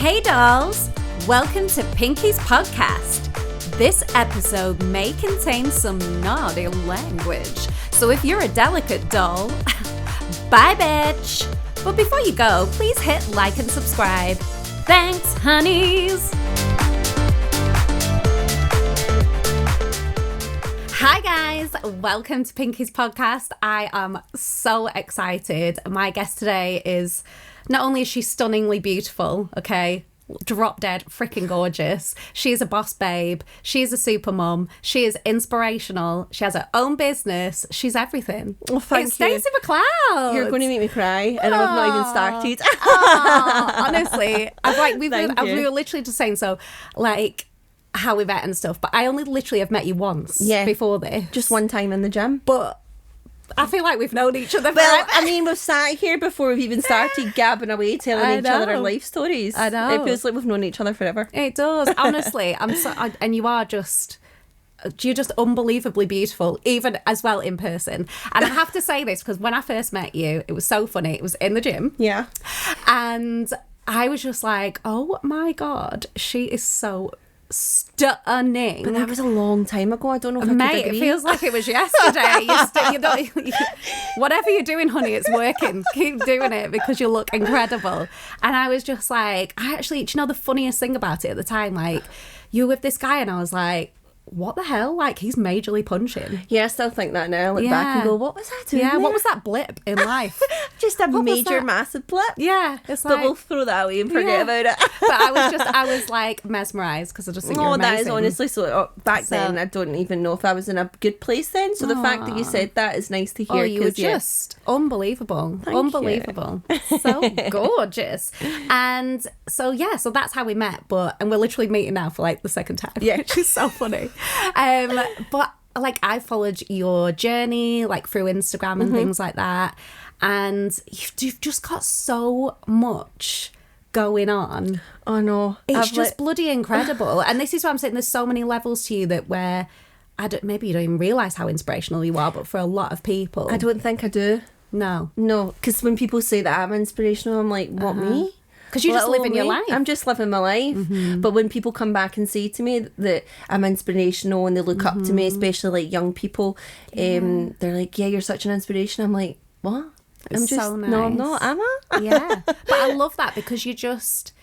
Hey dolls, welcome to Pinkies podcast. This episode may contain some naughty language, so if you're a delicate doll, bye bitch. But before you go, please hit like and subscribe. Thanks, honeys. Hi guys, welcome to Pinkies podcast. I am so excited. My guest today is, not only is she stunningly beautiful, okay, drop dead freaking gorgeous, she is a boss babe, she is a super mum, she is inspirational, she has her own business, she's everything. Oh, thank it's you. Stacey MacLeod. You're going to make me cry, and I've not even started. Honestly, we were literally just saying how we met and stuff, but I only literally have met you once before this. Just one time in the gym. But I feel like we've known each other Well, forever. I mean, we've sat here before we've even started gabbing away, telling each other our life stories. I know. It feels like we've known each other forever. It does, honestly. And you're just unbelievably beautiful, even as well in person. And I have to say this, because when I first met you, it was so funny. It was in the gym. Yeah. And I was just like, oh my God, she is so stunning. But that was a long time ago. I don't know if I could agree. It feels like it was yesterday. Whatever you're doing, honey, it's working. Keep doing it because you look incredible. And I was just like, do you know the funniest thing about it at the time? Like, you were with this guy and I was like, what the hell? Like, he's majorly punching. Yeah, I still think that now. I look back and go, what was I doing? Yeah, there? what was that blip in life? Just a major, massive blip. Yeah, it's like, but we'll throw that away and forget about it. But I was like mesmerised because I just think you're amazing. That is honestly so. Then I don't even know if I was in a good place then. So the fact that you said that is nice to hear. Oh, you were just unbelievable. Unbelievable. So gorgeous. And so that's how we met. And we're literally meeting now for like the second time. Yeah, which is so funny. But like, I followed your journey like through Instagram and things like that, and you've just got so much going on. Oh no, it's just bloody incredible. And this is what I'm saying, there's so many levels to you that maybe you don't even realise how inspirational you are, but for a lot of people, I don't think I do. No, because when people say that I'm inspirational, I'm like, what, me? Because you're just living your life. I'm just living my life. But when people come back and say to me that I'm inspirational and they look up to me, especially like young people, they're like, yeah, you're such an inspiration. I'm like, what? So nice. No, I'm not, am I? Yeah. But I love that because you just,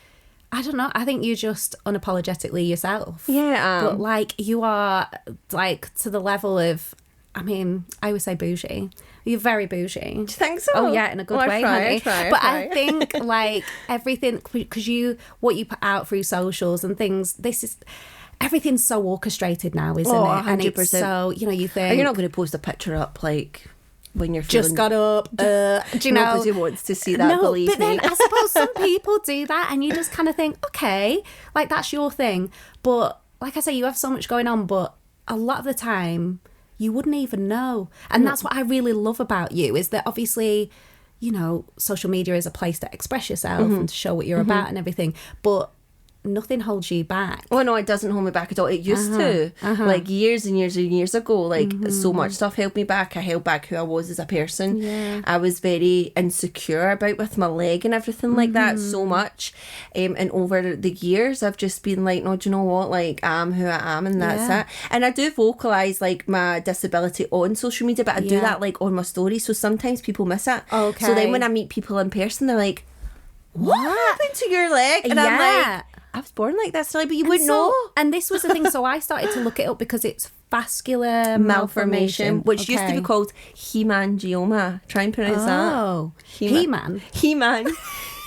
I don't know, I think you're just unapologetically yourself. Yeah. But like, you are like to the level of, I mean, I would say bougie. You're very bougie. Do you think so? Oh yeah, in a good way, honey. I try. I think like everything, because what you put out through socials and things, everything's so orchestrated now, isn't it? 100%. And it's so, you think, you're not going to post a picture up like when you're just got up, do you know? Nobody wants to see that, believe but me. Then I suppose some people do that and you just kind of think, okay, like that's your thing. But like I say, you have so much going on, but a lot of the time you wouldn't even know. And that's what I really love about you, is that obviously, social media is a place to express yourself and to show what you're about and everything, but nothing holds you back. Oh no, it doesn't hold me back at all. It used to. Like years and years and years ago, like so much stuff held me back. I held back who I was as a person. Yeah. I was very insecure about with my leg and everything like that so much. And over the years I've just been like, no, do you know what? Like, I'm who I am and that's it. And I do vocalise like my disability on social media, but I do that like on my stories. So sometimes people miss it. Okay. So then when I meet people in person, they're like, what happened to your leg? And I'm like, I was born like that, silly, but you wouldn't know. And this was the thing, so I started to look it up because it's vascular malformation, which used to be called hemangioma. Try and pronounce that. Oh, He-Man.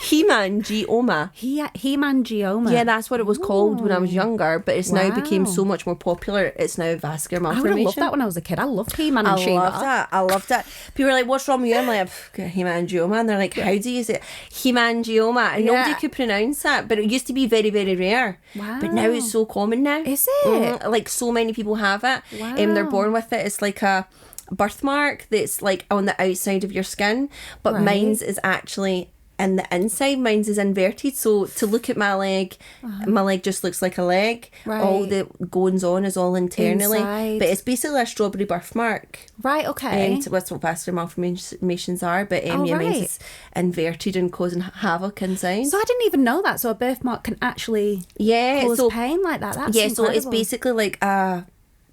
Hemangioma. Hemangioma. Yeah, that's what it was called when I was younger, but it's now became so much more popular. It's now vascular malformation. I would have loved that when I was a kid. I loved He-Man and She-Man. I loved it. People were like, what's wrong with you? I'm like, I've got hemangioma. And they're like, how do you say it? Hemangioma. And nobody could pronounce that, but it used to be very, very rare. Wow. But now it's so common now. Is it? Like, so many people have it. Wow. They're born with it. It's like a birthmark that's like on the outside of your skin, but mine's is actually and the inside mine's is inverted. So to look at my leg just looks like a leg. Right. All the goings on is all internally. Inside. But it's basically a strawberry birthmark. Right, okay. So that's what vascular malformations are. But Oh, yeah, mine's right. is inverted and causing havoc inside. So I didn't even know that. So a birthmark can actually cause pain like that. That's so it's incredible. basically like a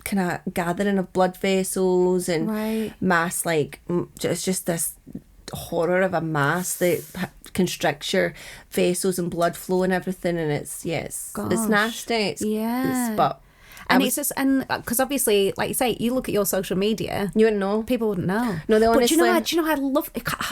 kind of gathering of blood vessels and Right. mass, like it's just this horror of a mass that constricts your vessels and blood flow and everything, and it's Gosh. nasty. But and it's just, and because obviously, like you say, you look at your social media, you wouldn't know. people wouldn't know. No, they But honestly. do you know, I love,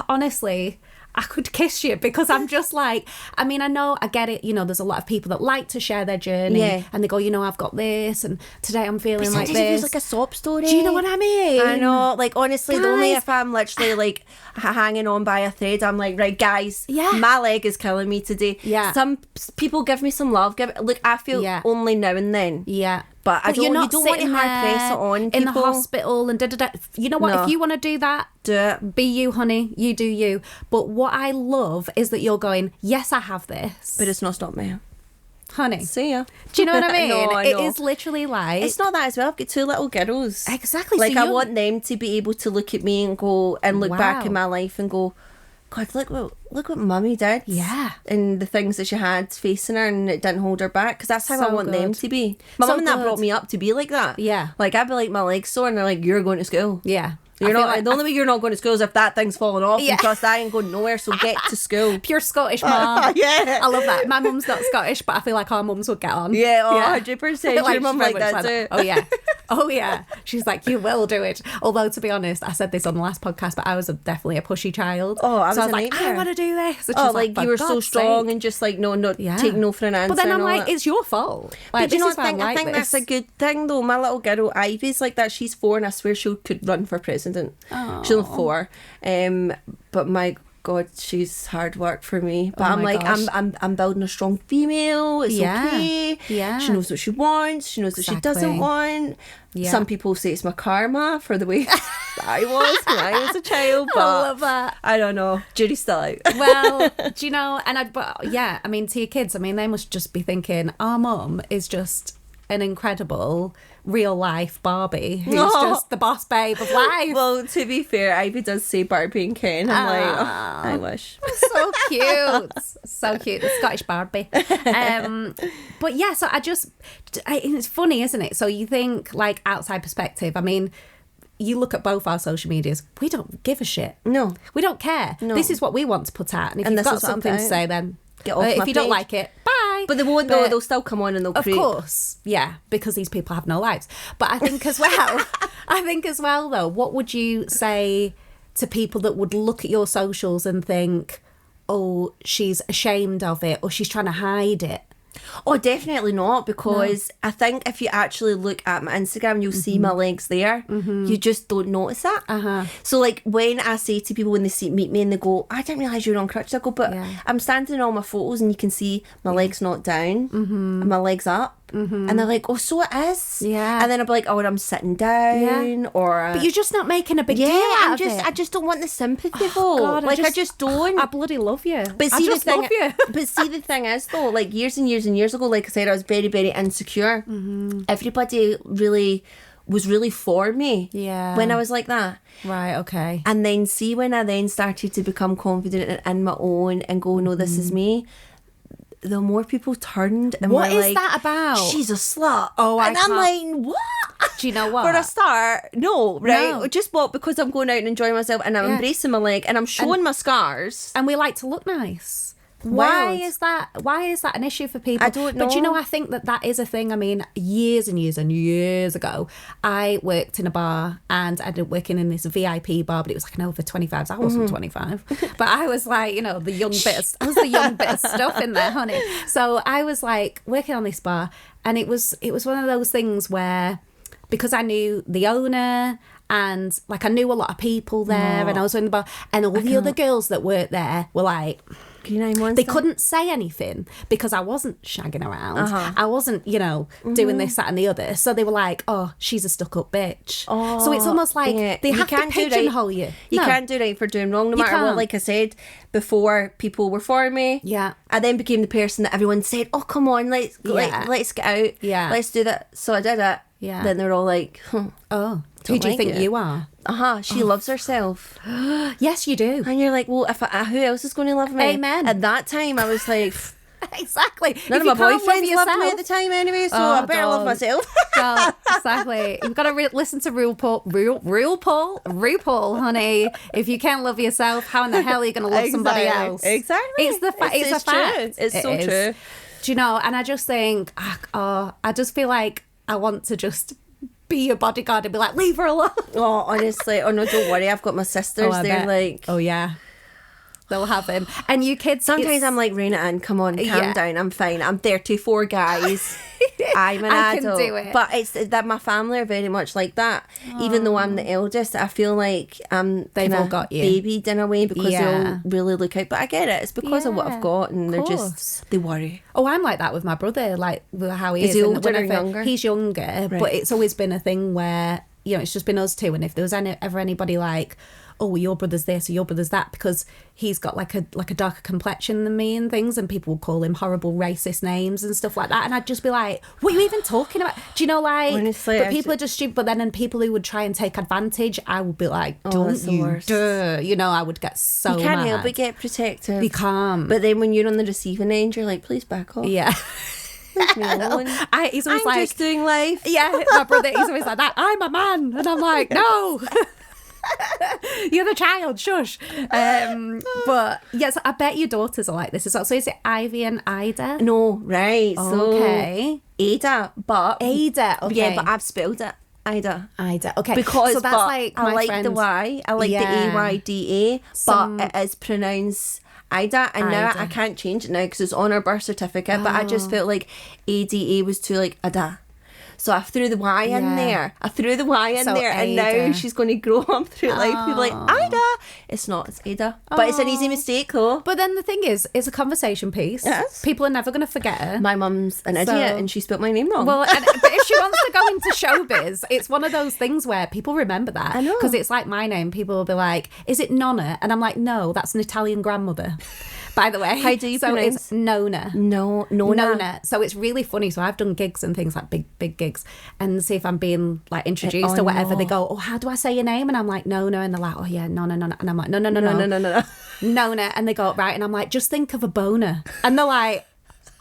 honestly, I could kiss you because I'm just like, I mean, I know, I get it, you know, there's a lot of people that like to share their journey, Yeah. and they go, you know, I've got this, and today I'm feeling like Sometimes it feels this. like a sob story. Do you know what I mean? I know, like honestly, the only Guys. if I'm literally like hanging on by a thread, I'm like, right, guys, Yeah. my leg is killing me today. Yeah. Some people give me some love. Look, I feel Yeah. only now and then. Yeah. But I don't. you're not You don't want to sitting hard press it there on in people. the hospital and da-da-da. You know what? No. If you want to do that, Do it. be you, honey. You do you. But what I love is that you're going, yes, I have this. But it's not stopped me. Honey. See ya. Do you know what I mean? No, I It know. is literally like... It's not that as well. I've got 2 little girls. Exactly. Like so I you're- want them to be able to look at me and go and look back Wow. in my life and go, God, look what mummy did. Yeah. And the things that she had facing her, and it didn't hold her back, because that's how I So want them good. to be. My So mum and that good. brought me up to be like that. Yeah. Like I'd be like, my leg's sore, and they're like, you're going to school. Yeah. You're I feel not. like- The only way you're not going to school is if that thing's falling off. Yeah. Because I ain't going nowhere. So get to school. Pure Scottish mum. Yeah. I love that. My mum's not Scottish, but I feel like our mums would get on. Yeah, 100%. Your she's mum very like much that too. Oh yeah. Oh yeah. She's like, you will do it. Although to be honest, I said this on the last podcast, but I was definitely a pushy child. Oh, I so I was was a like, I nightmare. want to do this. And Oh, she's like for you were so God's strong sake. and just like no, Yeah. take no for an answer. But then I'm and all like, that. it's your fault. Like, But do you this know is what why I I'm think? I like think this. that's a good thing though. My little girl Ivy's like that. She's 4 and I swear she could run for president. She's only 4. But my God, she's hard work for me. But Oh I'm my like, gosh. I'm building a strong female. It's Yeah. okay. Yeah. She knows what she wants. She knows what she Exactly. doesn't want. Yeah. Some people say it's my karma for the way that I was when I was a child. But I love that. I don't know. Jury's still out. Well, do you know, but yeah, I mean, to your kids, I mean, they must just be thinking, our mum is just an incredible real life Barbie who's Oh. just the boss babe of life. Well, to be fair, Ivy does say Barbie and Ken. I'm like, oh, I wish. So cute. So cute. The Scottish Barbie. But yeah, so it's funny, isn't it? So you think like outside perspective, I mean, you look at both our social medias, we don't give a shit. No. We don't care. No. This is what we want to put out. And if And you've this got is what I'm something to putting say, then Get off if my you don't page. like it, bye. But they won't But- though. They'll still come on and they'll Of create. course, yeah, because these people have no lives. But I think as well, though, what would you say to people that would look at your socials and think, oh, she's ashamed of it or she's trying to hide it? Oh, definitely not, because I think if you actually look at my Instagram, you'll see my legs there. You just don't notice that. So, like, when I say to people when they meet me and they go, I didn't realise you were on crutches, I go, but Yeah. I'm standing in all my photos and you can see my legs not down and my legs up. And they're like, oh, so it is. Yeah. And then I'll be like, oh, I'm sitting down or... But you're just not making a big deal yeah, out of it. I just don't want the sympathy though. God, I just don't. I bloody love you. But I see, just the thing, love you. but see, the thing is though, like years and years and years ago, like I said, I was very, very insecure. Everybody was really for me. Yeah. When I was like that. Right, okay. And then see when I then started to become confident in my own and go, no, this is me. The more people turned and What were is like, that about? she's a slut. Oh, I and I'm can't- like, what? Do you know what? For a start, no, right? No. Just what? Because I'm going out and enjoying myself and I'm Yeah. embracing my leg and I'm showing my scars. And we like to look nice. Why Wild. is that an issue for people? I don't But you know. know, I think that is a thing. I mean, years and years and years ago, I worked in a bar and I ended up working in this VIP bar, but it was like an over 25s. I wasn't 25, but I was like, you know, the young bit of stuff in there, honey. So I was like working on this bar, and it was one of those things where, because I knew the owner and like I knew a lot of people there, and I was in the bar, and all the other girls that worked there were like, green eye monster. They couldn't say anything because I wasn't shagging around. I wasn't, you know, doing this, that and the other. So they were like, oh, she's a stuck-up bitch. So it's almost like they have to pigeonhole you. You can't do right for doing wrong, no matter what. Like I said before, people were for me. Yeah. I then became the person that everyone said, oh, come on, let's get out. Yeah. Let's do that. So I did it. Yeah. Then they're all like, oh, who do you think you are? She loves herself. Yes, you do. And you're like, well, if who else is going to love me? Amen. At that time, I was like, exactly. None of my boyfriends loved me at the time anyway, so I better love myself. Exactly. You've got to listen to RuPaul, honey. If you can't love yourself, how in the hell are you going to love somebody else? Exactly. It's a fact. It's so true. Do you know? And I just think, I just feel like I want to just be your bodyguard and be like, leave her alone. Oh, honestly. Oh, no, don't worry. I've got my sisters. They're like... Oh, yeah. They'll have him. And you kids... Sometimes I'm like, rein it in. Come on, calm down. I'm fine. I'm 34, guys. I'm an adult. I can do it. But it's that my family are very much like that. Even though I'm the eldest, I feel like they've all got you babied in a way because they all really look out. But I get it. It's because of what I've got, and they're just, they worry. Oh, I'm like that with my brother, like with how he is. Is he older or younger? He's younger, but it's always been a thing where, you know, it's just been us two. And if there was ever anybody like, oh, well, your brother's this or your brother's that, because he's got like a darker complexion than me and things, and people will call him horrible racist names and stuff like that, and I'd just be like, what are you even talking about? Do you know, like, honestly, but people are just stupid. But then people who would try and take advantage, I would be like, don't you dare. You know, I would get so you can't mad. help but get protective. You can't. But then when you're on the receiving end, you're like, please back off. Yeah. Leave me alone. He's always I'm just doing life. Yeah, my brother, he's always like that. I'm a man. And I'm like, no. You're the child, shush. But yes, I bet your daughters are like this as well. So is it Ivy and Ida? No, right. Okay. So Ada, but Ada, okay. Yeah, but I've spelled it. Ida. Okay. Because so that's like I like the Y. I like the AYDA, but it is pronounced Ida, and now I can't change it now because it's on our birth certificate. But I just felt like ADA was too like Ada. So I threw the Y in there. And now she's going to grow up through life and be like, Ida. It's not, it's Ada. But it's an easy mistake though. But then the thing is, it's a conversation piece. Yes. People are never going to forget her. My mum's an idiot and she spelt my name wrong. Well, but if she wants to go into showbiz, it's one of those things where people remember that. I know. Because it's like my name. People will be like, is it Nonna? And I'm like, no, that's an Italian grandmother. By the way, how do you pronounce? It's Nona. Nona. So it's really funny. So I've done gigs and things like big gigs, and see if I'm being like introduced or whatever. They go, oh, how do I say your name? And I'm like, Nona, and they're like, oh yeah, Nona, and I'm like, no, Nona, and they go, right, and I'm like, just think of a boner, and they're like,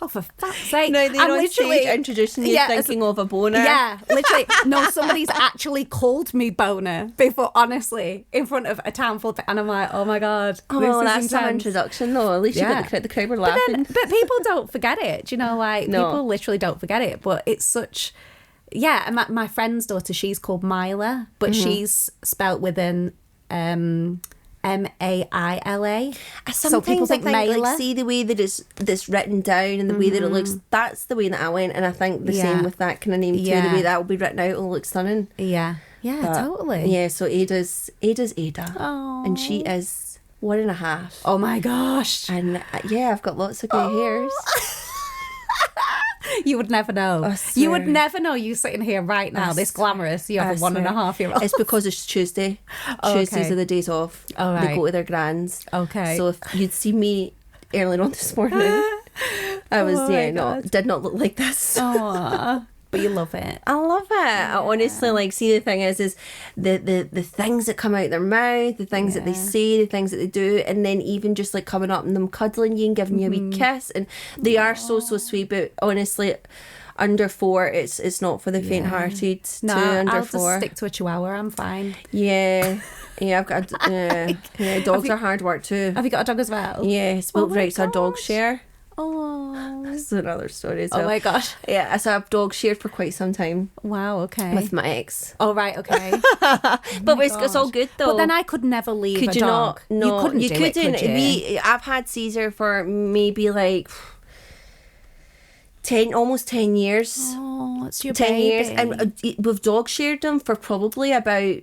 oh, for fuck's sake. No, they're on stage introducing you thinking of a boner. Yeah, literally. No, somebody's actually called me boner before, honestly, in front of a town full of... And I'm like, oh my God. Oh, well, that's some introduction though. At least you got the crowd were laughing. But people don't forget it. Do you know, like, people literally don't forget it. But it's such... Yeah, and my friend's daughter, she's called Mila, but she's spelt with an... Maila. So people think like, see the way that it's written down and the way that it looks, that's the way that I went, and I think the same with that kind of name too. The way that will be written out will look stunning. Totally. Yeah, so Ada's Ada. Oh. And she is 1.5. Oh my gosh. And I've got lots of grey hairs. You would never know. You would never know, you sitting here right now, this glamorous, you have a 1.5-year-old. It's because it's Tuesday. Tuesdays are the days off. Oh, right. They go to their grands. Okay. So if you'd see me earlier on this morning, I was, did not look like this. Aww. But you love it. I love it. I honestly see, the thing is the things that come out their mouth, the things that they say, the things that they do, and then even just like coming up and them cuddling you and giving you a wee kiss, and they are so sweet. But honestly, under 4, it's not for the faint-hearted. No, under I'll 4. just stick to a chihuahua. I'm fine. Yeah, I've got. Dogs are hard work too. Have you got a dog as well? Yes, well, right. So our dogs share. Oh, that's another story. So. Oh my gosh. Yeah, so I've dog shared for quite some time. Wow. Okay. With my ex. Oh right. Okay. But it's all good though. But then I could never leave. Could a you dog. not? No, you couldn't. You do couldn't. It, could you? I've had Caesar for maybe like 10 years. Oh, it's your 10 baby. years, and we've dog shared them for probably about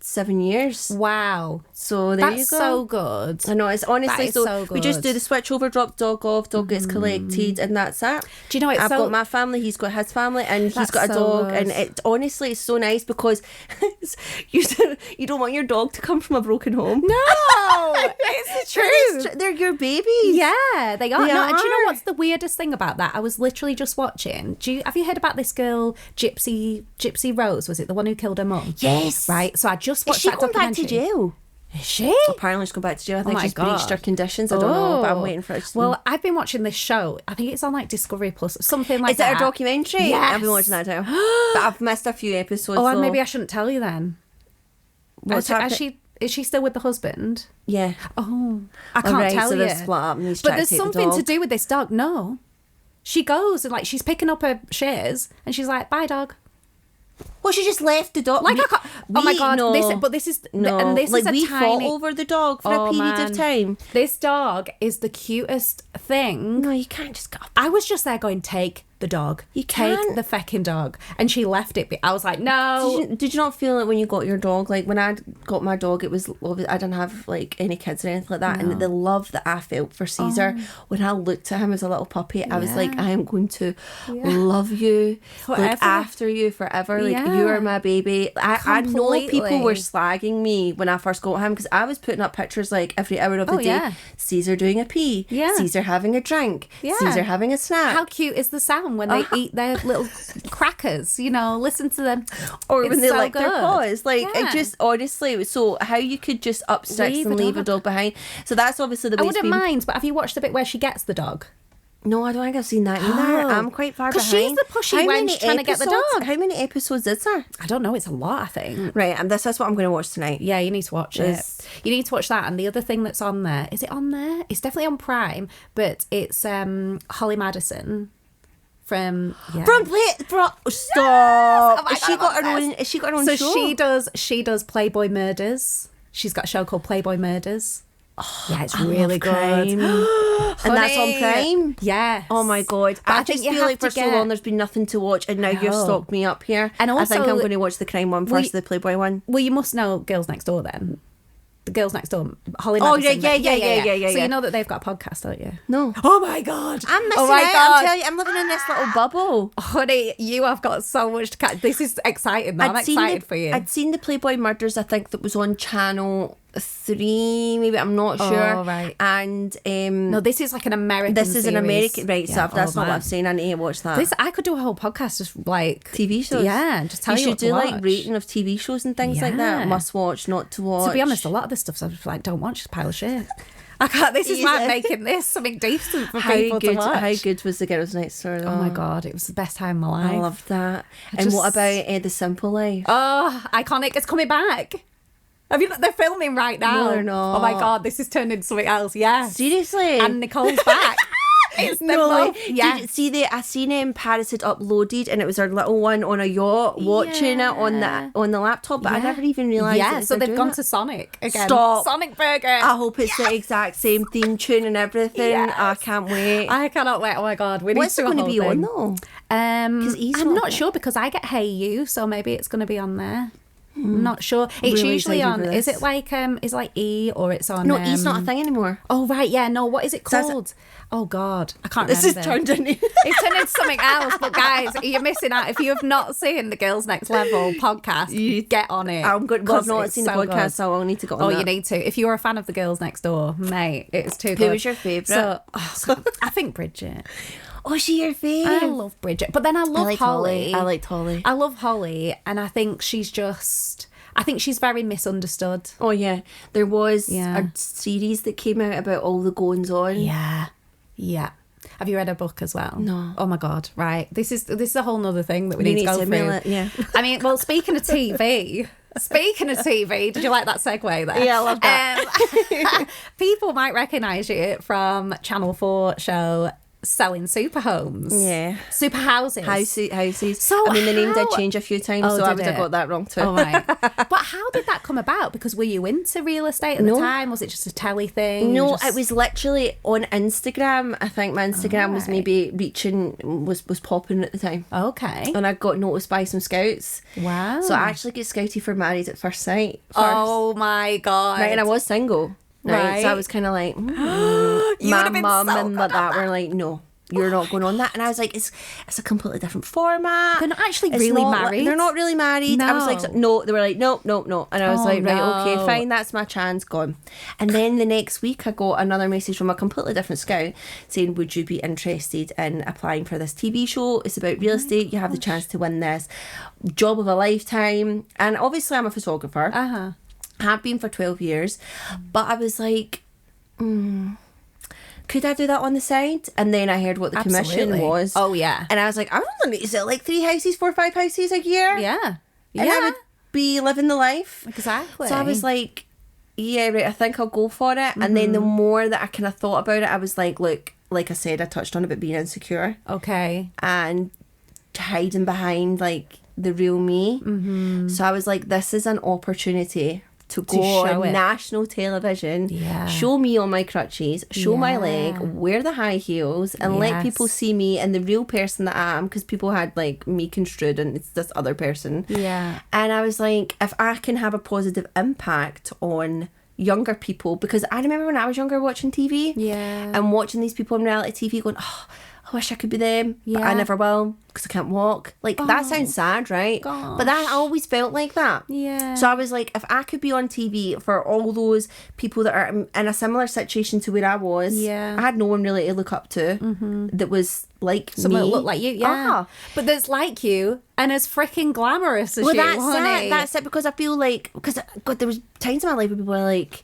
7 years. Wow. So there you That's go. so good. I know, it's honestly That is so we just good. do the switch over, drop dog off, dog gets collected, and that's it. Do you know, it's I've so... got my family, he's got his family, and he's That's got a so dog, good. and it honestly it's so nice because you don't want your dog to come from a broken home. No, it's the truth. They're your babies. Yeah, they are. They No, and do you are. know what's the weirdest thing about that? I was literally just watching. Have you heard about this girl, Gypsy Rose? Was it the one who killed her mum? Yes. Right. So I just Is watched she that going back to documentary. jail? Is she? Apparently she's going back to jail. I think my she's breached her God. conditions. I don't know, but I'm waiting for it. Well, I've been watching this show. I think it's on like Discovery Plus, something like Is that. it a documentary? Yes. I've been watching that too. But I've missed a few episodes. Oh, and though. maybe I shouldn't tell you then. What's happening? Is she still with the husband? Yeah. Oh, I can't Alright, tell so you. they're split up and he's But trying to there's take the something to dog. do with this dog. No, she goes and like she's picking up her shares and she's like, "Bye, dog." Well, she just left the dog. Like I can't. Oh my god! No, This is no. and this like is a we tiny. fought over the dog for Oh, a period man. of time. This dog is the cutest thing. No, you can't just go. I was just there going, take the dog. You take can't. the fecking dog. And she left it. I was like, no. Did you not feel it when you got your dog? Like when I got my dog, it was I didn't have like any kids or anything like that, and the love that I felt for Caesar when I looked at him as a little puppy, I was like, I am going to love you, look Forever. after you forever. Like Yeah. you are my baby. I know people Completely. were slagging me when I first got him because I was putting up pictures like every hour of the day. yeah. Caesar doing a pee. Yeah. Caesar having a drink. Yeah. Caesar having a snack. How cute is the sound when they eat their little crackers? You know, listen to them. Or It's when they so lick their good. paws. Like, Yeah. it just, honestly, so how you could just up sticks Leave and a leave a dog. dog behind. So that's obviously the I way wouldn't mind, but have you watched the bit where she gets the dog? No, I don't think I've seen that either. Oh. I'm quite far 'Cause behind. she's the pushy How wench many trying to get the episodes- dog. How many episodes is there? I don't know. It's a lot, I think. Right, and this is what I'm going to watch tonight. Yeah, you need to watch Yes. it. You need to watch that. And the other thing that's on there, is it on there? It's definitely on Prime, but it's Holly Madison from Stop. Oh my Has God, she I'm got her obsessed. own? Has she got her own So show? she does Playboy Murders. She's got a show called Playboy Murders. Yeah, it's I really love good. crime. And that's on Honey. Prime? Yes. Oh my god! But I just feel like for so long there's been nothing to watch, and now you've No. stalked me up here. And I think also- I'm going to watch the crime one Well, first, the Playboy one. Well, you must know Girls Next Door then. The Girls Next Door, Holly Oh, Madison. yeah. So you know that they've got a podcast, don't you? No. Oh my god! I'm missing oh my out. god! I'm telling you, I'm living in this little bubble. Honey, you have got so much to catch. This is exciting. I'm excited for you. I'd seen the Playboy Murders, I think, that was on Channel 3, maybe, I'm not sure. Oh, right. And No, this is like an American this is an series. American, right, Yeah, so that's not what man. I've seen. I need to watch that. This, I could do a whole podcast just like TV shows. Yeah, just tell you should what to do like watch. rating of TV shows and things like Yeah. that. Must watch, not to watch. To be honest, a lot of this stuff, so I'm just like, don't watch, it's a pile of shit. I can't. This is why I'm making this something decent for people to watch. How good was the Girls Next Door? Oh my god, it was the best time of my life. I loved that. And what about The Simple Life? Oh, iconic! It's coming back. Have you? They're filming right now. No, they're not. Oh my god, this has turned into something else. Yes. Seriously? And Nicole's back. It's them No, both. Did Yeah. you see I seen Paris had uploaded, and it was our little one on a yacht watching it on the laptop, but I Yeah. never even realised. Yeah, that so they've doing gone it. to Sonic again. Stop. Sonic Burger. I hope it's the exact same theme tune and everything. Yes. I can't wait. I cannot wait. Oh my god, we need What's to it do a going to whole be thing. on though? 'Cause he's I'm not not there. sure because I get Hey You, so maybe it's going to be on there. I'm not sure. It's Really usually excited on. for Is this. it like is it like E or it's on? No, he's not a thing anymore. Oh right, yeah. No, what is it So that's- called? Oh god, I can't This remember. is turned into. It's turned into something else. But guys, you're missing out. If you have not seen the Girls Next Level podcast, get on it. I'm good. Well, I've 'cause not it's seen the so podcast, good. so I'll need to go on Oh, that. you need to. If you're a fan of the Girls Next Door, mate, it's too good. Who was your favourite? So, I think Bridget. Oh, is she your I favourite? love Bridget, but then I love liked Holly. I liked Holly. I love Holly, and I think she's just. I think she's very misunderstood. Oh yeah, there was Yeah. a series that came out about all the goings on. Yeah, yeah. Have you read her book as well? No. Oh my god! Right, this is a whole nother thing that we You need to go mail through. it, yeah. I mean, well, speaking of TV. Speaking of TV, did you like that segue there? Yeah, I love that. People might recognise you from Channel 4 show selling super homes. Yeah. Super houses. Houses. So I mean, the name did how- change a few times, Oh, so I did would have it? got that wrong too. Oh, right. But how did that come about? Because were you into real estate at the time? Was it just a telly thing? No, You just- it was literally on Instagram. I think my Instagram was maybe was popping at the time. Okay. And I got noticed by some scouts. Wow. So I actually got scouted for Married at First Sight first. Oh my God. Right, and I was single. Right. So I Right. was kind of like, You would my have been mum so and good like at that were like, no, you're not going on that. And I was like, it's a completely different format. They're not actually It's really not married. They're not really married. I was like, no. They were like, no. And I was Oh, like, right, okay, no. fine, that's my chance, gone. And then the next week I got another message from a completely different scout saying, would you be interested in applying for this TV show? It's about real estate. You have the chance to win this job of a lifetime. And obviously I'm a photographer. Uh-huh. Have been for 12 years. But I was like, could I do that on the side? And then I heard what the commission Absolutely. was. Oh, yeah. And I was like, I don't need to sell like 3 houses, 4 or 5 houses a year. Yeah. And I would be living the life. Exactly. So I was like, yeah, right, I think I'll go for it. And then the more that I kind of thought about it, I was like, look, like I said, I touched on about being insecure okay. and hiding behind like the real me. So I was like, this is an opportunity to go show on it. national television, Yeah. show me on my crutches, show my Yeah. leg, wear the high heels, and let Yes. people see me and the real person that I am, because people had like me construed and it's this other person. Yeah. And I was like, if I can have a positive impact on younger people, because I remember when I was younger watching TV Yeah. and watching these people on reality TV going, oh, I wish I could be them, but I Yeah. never will because I can't walk. Like, that sounds sad, right? But that I always felt like that. Yeah. So I was like, if I could be on TV for all those people that are in a similar situation to where I was, Yeah. I had no one really to look up to that was like Someone me. that looked like you, yeah. Ah. But that's like you and as freaking glamorous as Well, you, that's honey. it. That's it, because I feel like, because God, there was times in my life where people were like,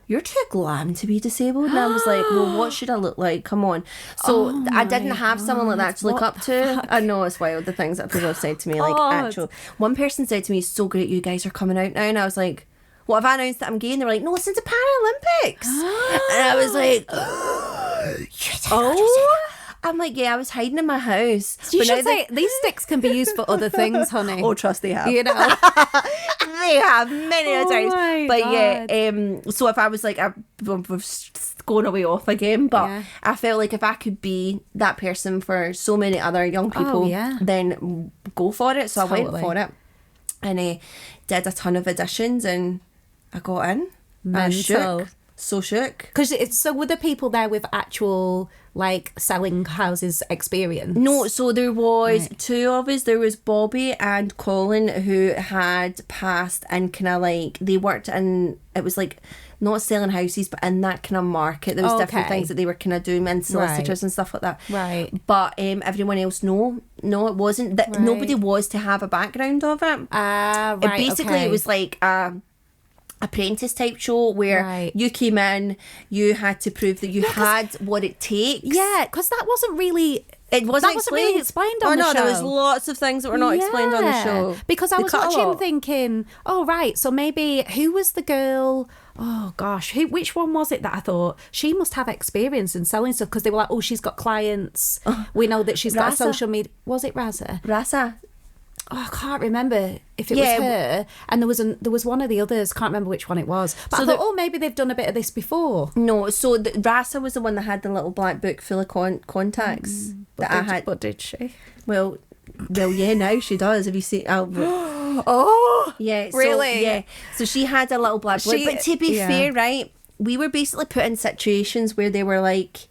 you're too glam to be disabled. And I was like, well, what should I look like? Come on. So I didn't have someone like that to look up to. I know, it's wild, the things that people have said to me. Like, God. actual. One person said to me, it's so great you guys are coming out now. And I was like, what, have I announced that I'm gay? And they were like, no, it's since the Paralympics. And I was like, I'm like, yeah, I was hiding in my house. You But now should say these sticks can be used for other things, honey. Oh, trust they have. You know. They have many a Oh times. my But God. yeah, so if I was like, we're going away off again, but Yeah. I felt like if I could be that person for so many other young people, yeah. then go for it. So I went Totally. for it and did a ton of auditions and I got in. I was Mental. shook. So shook. Because so were the people there with actual like selling houses experience? No, so there was Right. 2 of us. There was Bobby and Colin who had passed and kind of like, they worked in, it was like not selling houses, but in that kind of market. There was different Okay. things that they were kind of doing, and solicitors and stuff like that. Right. But everyone else, no, it wasn't. That Right. Nobody was to have a background of it. Ah, It right. basically, okay. it was like apprentice type show where Right. you came in, you had to prove that you had what it takes. Yeah, because that wasn't really. It wasn't That wasn't really explained on oh, the no, there was show. lots of things that were not explained on the Yeah. show. Because I They was cut a watching lot. thinking, oh, right, so maybe, who was the girl? Oh, gosh, which one was it that I thought, she must have experience in selling stuff? Because they were like, oh, she's got clients. We know that she's got a Raza. social media. Was it Raza? Rasa. Oh, I can't remember if it Yeah, was her. And there was one of the others, can't remember which one it was. But So I thought, the- oh, maybe they've done a bit of this before. No, so Rasa was the one that had the little black book full of contacts that I had. But did she? Well, yeah, now she does. Have you seen? Oh, Yeah, so, really? Yeah. So she had a little black book. She- But to be yeah. fair, right, we were basically put in situations where they were like,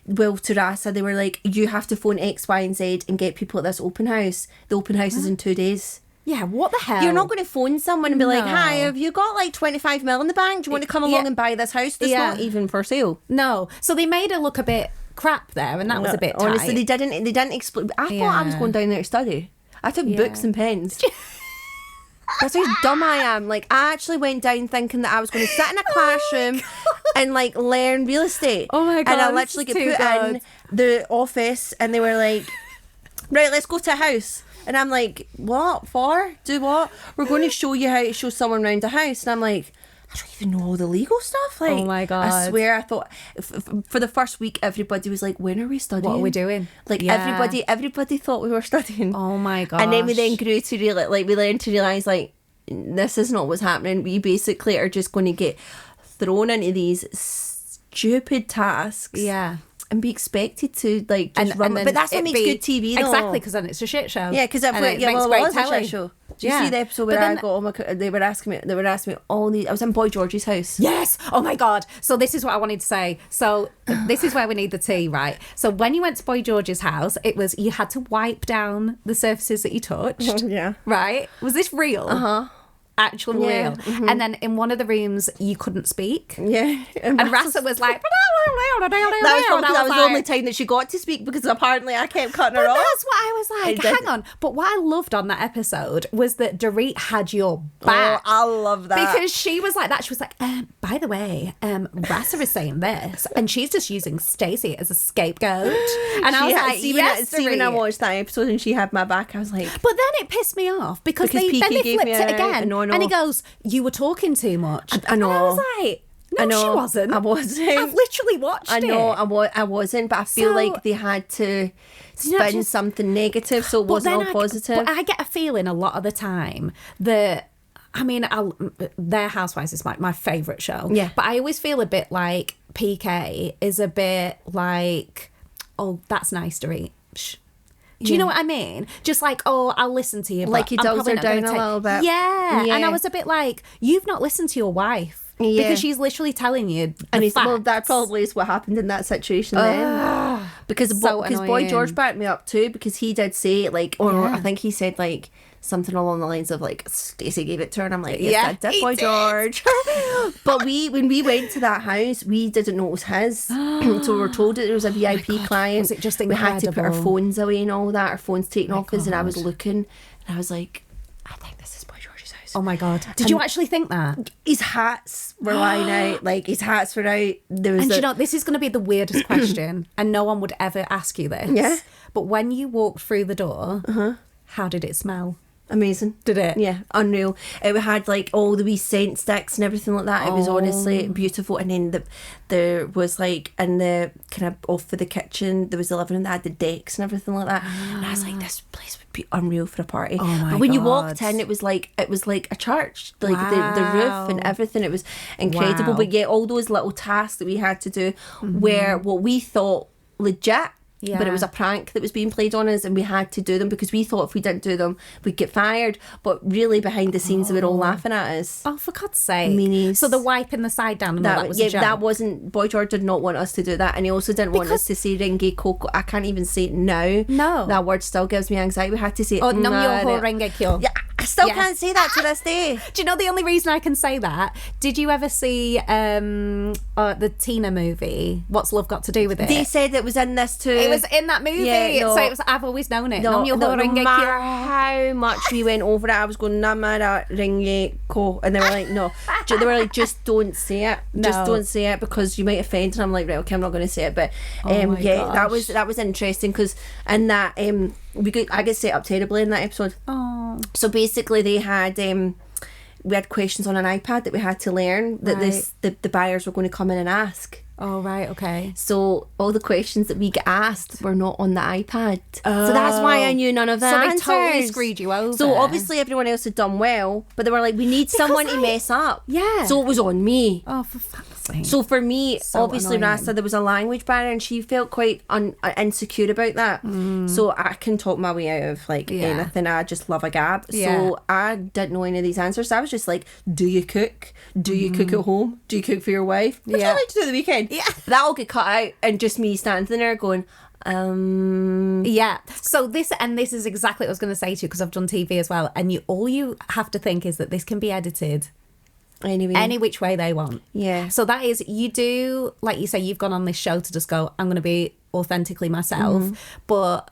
well, to Rasa, they were like, you have to phone X, Y, and Z and get people at this open house. The open house is in 2 days. Yeah, what the hell? You're not going to phone someone and be like, No. hi, have you got like 25 mil in the bank? Do you want to come along Yeah. and buy this house that's Yeah. not even for sale? No. So they made her look a bit crap there, and that was a bit tight. Honestly, they didn't explain. I thought I was Yeah. going down there to study. I took books and pens. That's how dumb I am. Like, I actually went down thinking that I was going to sit in a classroom and like learn real estate. Oh my God, And I this literally is get too put in good. the office, and they were like, "Right, let's go to a house." And I'm like, "What for? Do what? We're going to show you how to show someone around a house." And I'm like, I don't even know all the legal stuff. Like, oh my God. I swear, I thought for the first week, everybody was like, when are we studying? What are we doing? Like, everybody thought we were studying. Oh my God. And then we then grew to realize, like, we learned to realise, like, this is not what's happening. We basically are just going to get thrown into these stupid tasks. Yeah. And be expected to, like, just run. But that's what makes good TV, though. Exactly, because then it's a shit show. Yeah, because it was a shit show. Do you see the episode where I got they were asking me all these. I was in Boy George's house. Yes. Oh my God. So this is what I wanted to say. So this is where we need the tea, right? So when you went to Boy George's house, it was you had to wipe down the surfaces that you touched. Yeah. Right? Was this real? Actual real. Mm-hmm. And then in one of the rooms you couldn't speak. Yeah. And Rasa was like that was probably that was the only time that she got to speak, because apparently I kept cutting her off. That's what I was like, hang on. But what I loved on that episode was that Dorit had your back. Oh, I love that. Because she was like that. She was like, by the way, Rasa is saying this, and she's just using Stacey as a scapegoat. And I was like, yes, when I watched that episode and she had my back, I was like... But then it pissed me off because then they flipped it again. And he goes, you were talking too much. I know. And I was like... No, she wasn't. I wasn't. I've literally watched it. I know, I wasn't, but I feel like they had to spin something negative so it wasn't all positive. But I get a feeling a lot of the time that, I mean, Their Housewives is my favourite show. Yeah. But I always feel a bit like PK is a bit like, oh, that's nice to eat. Shh. Do you know what I mean? Just like, oh, I'll listen to you. But like he does her down a little bit. Yeah. And I was a bit like, you've not listened to your wife. Yeah. Because she's literally telling you the facts. Well, that probably is what happened in that situation then. Because Boy George backed me up too, because he did say, like, I think he said, like, something along the lines of, like, Stacey gave it to her, and I'm like, yes, I did, Boy George. But when we went to that house, we didn't know it was his. So we were told that it was a VIP client. Was it just incredible? We had to put our phones away and all that, our phones taken off us, and I was looking, and I was like, I think this is Boy George's house. Oh my God. Did you actually think that? His hats were lying out. Like, his hats were out. And you know, this is going to be the weirdest question, and no one would ever ask you this. Yeah. But when you walked through the door, how did it smell? Amazing. Did it? Yeah, unreal. It had like all the wee scent sticks and everything like that. It was honestly beautiful. And then there was like in the kind of off for the kitchen, there was the living room that had the decks and everything like that. And I was like, this place would be unreal for a party. Oh my but when you God. walked in, it was like a church, like the roof and everything. It was incredible. But yeah, all those little tasks that we had to do were what we thought legit. Yeah. But it was a prank that was being played on us, and we had to do them because we thought if we didn't do them, we'd get fired. But really, behind the scenes, they were all laughing at us. Oh, for God's sake. Meanies. So the wiping the side down and all that was a joke? That wasn't... Boy George did not want us to do that, and he also didn't want us to say ringe coco. I can't even say it now. No. That word still gives me anxiety. We had to say... Oh, nam yo ho ringe kyo. Yeah, I still can't say that to this day. Do you know the only reason I can say that? Did you ever see the Tina movie, What's Love Got to Do with It? They said it was in this too. It was in that movie. Yeah, no. So it was, I've always known it. No matter how much we went over it, I was going, namara ringe ko. And they were like, no. They were like, just don't say it. Just don't say it because you might offend. And I'm like, right, okay, I'm not going to say it. But gosh. that was interesting because in that, I get set up terribly in that episode. Oh. So basically they had... we had questions on an iPad that we had to learn that the buyers were going to come in and ask. Oh, right, okay. So all the questions that we get asked were not on the iPad. Oh. So that's why I knew none of the answers. So they totally screwed you over. So obviously everyone else had done well, but they were like, we need someone to mess up. Yeah. So it was on me. Oh, for fuck's sake. So for me, so obviously annoying. Rasa, there was a language barrier and she felt quite insecure about that. So I can talk my way out of like anything. I just love a gab. So I didn't know any of these answers. So I was just like, do you cook? Do you cook at home? Do you cook for your wife? What do you like to do the weekend? Yeah. That'll get cut out and just me standing there going, yeah. So this is exactly what I was going to say to you because I've done TV as well, and all you have to think is that this can be edited anyway, any which way they want. Yeah. So that is, you do, like you say, you've gone on this show to just go, I'm going to be authentically myself. But